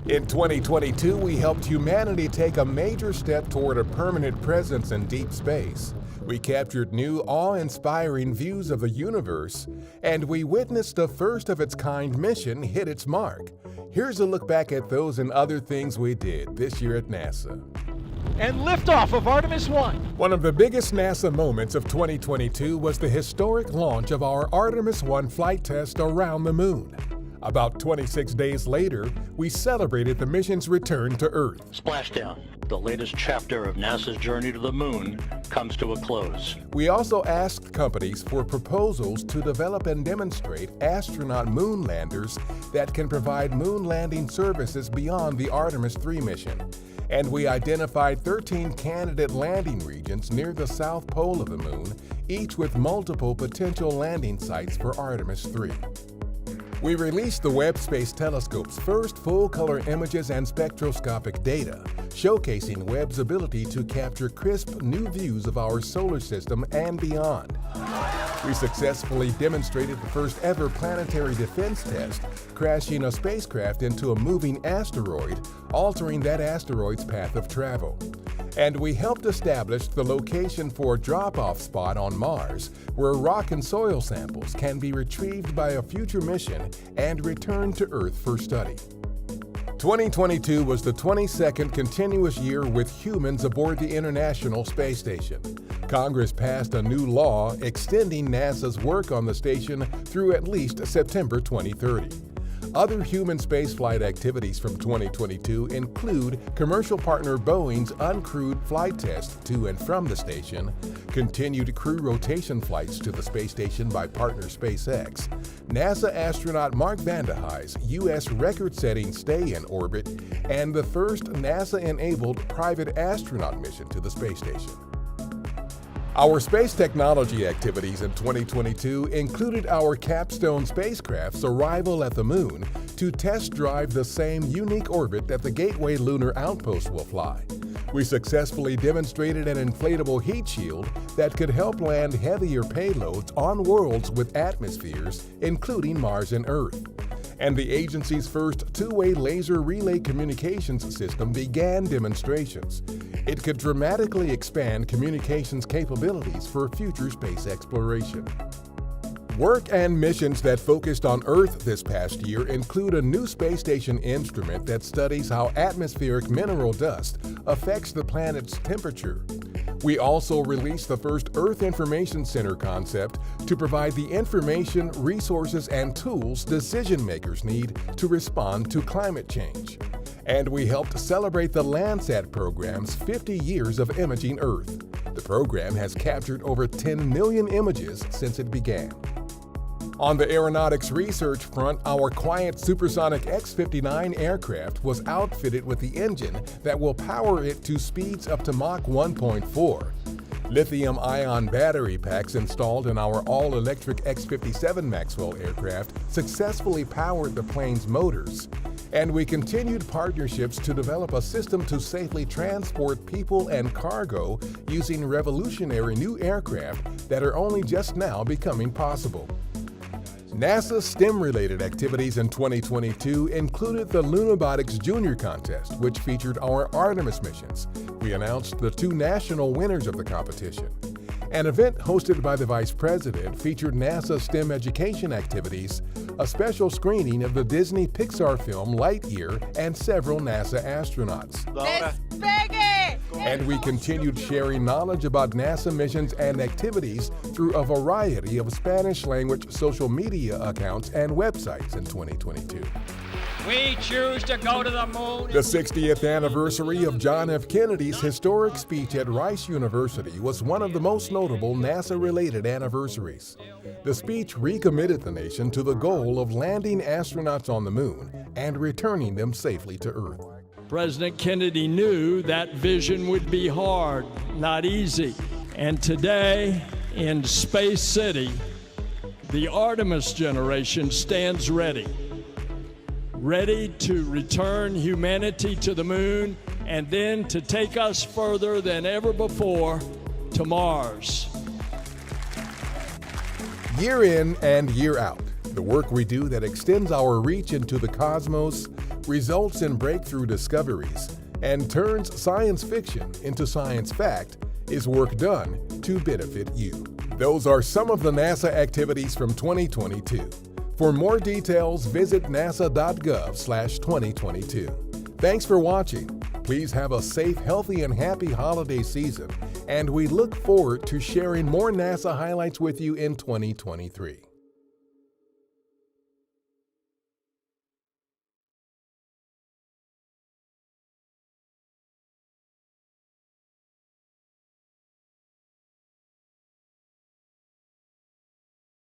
In 2022, we helped humanity take a major step toward a permanent presence in deep space. We captured new, awe-inspiring views of the universe, and we witnessed a first-of-its-kind mission hit its mark. Here's a look back at those and other things we did this year at NASA. And liftoff of Artemis 1. One of the biggest NASA moments of 2022 was the historic launch of our Artemis 1 flight test around the moon. About 26 days later, we celebrated the mission's return to Earth. Splashdown, the latest chapter of NASA's journey to the moon, comes to a close. We also asked companies for proposals to develop and demonstrate astronaut moon landers that can provide moon landing services beyond the Artemis 3 mission. And we identified 13 candidate landing regions near the south pole of the moon, each with multiple potential landing sites for Artemis 3. We released the Webb Space Telescope's first full-color images and spectroscopic data, showcasing Webb's ability to capture crisp new views of our solar system and beyond. We successfully demonstrated the first-ever planetary defense test, crashing a spacecraft into a moving asteroid, altering that asteroid's path of travel. And we helped establish the location for a drop-off spot on Mars, where rock and soil samples can be retrieved by a future mission and returned to Earth for study. 2022 was the 22nd continuous year with humans aboard the International Space Station. Congress passed a new law extending NASA's work on the station through at least September 2030. Other human spaceflight activities from 2022 include commercial partner Boeing's uncrewed flight test to and from the station, continued crew rotation flights to the space station by partner SpaceX, NASA astronaut Mark Vande Hey's U.S. record-setting stay in orbit, and the first NASA-enabled private astronaut mission to the space station. Our space technology activities in 2022 included our capstone spacecraft's arrival at the Moon to test drive the same unique orbit that the Gateway Lunar Outpost will fly. We successfully demonstrated an inflatable heat shield that could help land heavier payloads on worlds with atmospheres, including Mars and Earth. And the agency's first two-way laser relay communications system began demonstrations. It could dramatically expand communications capabilities for future space exploration. Work and missions that focused on Earth this past year include a new space station instrument that studies how atmospheric mineral dust affects the planet's temperature. We also released the first Earth Information Center concept to provide the information, resources, and tools decision-makers need to respond to climate change. And we helped celebrate the Landsat program's 50 years of imaging Earth. The program has captured over 10 million images since it began. On the aeronautics research front, our quiet supersonic X-59 aircraft was outfitted with the engine that will power it to speeds up to Mach 1.4. Lithium-ion battery packs installed in our all-electric X-57 Maxwell aircraft successfully powered the plane's motors. And we continued partnerships to develop a system to safely transport people and cargo using revolutionary new aircraft that are only just now becoming possible. NASA STEM-related activities in 2022 included the Lunabotics Junior Contest, which featured our Artemis missions. We announced the two national winners of the competition. An event hosted by the Vice President featured NASA STEM education activities, a special screening of the Disney Pixar film Lightyear, and several NASA astronauts. And we continued sharing knowledge about NASA missions and activities through a variety of Spanish-language social media accounts and websites in 2022. We choose to go to the moon. The 60th anniversary of John F. Kennedy's historic speech at Rice University was one of the most notable NASA-related anniversaries. The speech recommitted the nation to the goal of landing astronauts on the moon and returning them safely to Earth. President Kennedy knew that vision would be hard, not easy. And today, in Space City, the Artemis generation stands ready to return humanity to the moon and then to take us further than ever before to Mars. Year in and year out, the work we do that extends our reach into the cosmos results in breakthrough discoveries, and turns science fiction into science fact is work done to benefit you. Those are some of the NASA activities from 2022. For more details, visit nasa.gov/2022. Thanks for watching. Please have a safe, healthy, and happy holiday season, and we look forward to sharing more NASA highlights with you in 2023.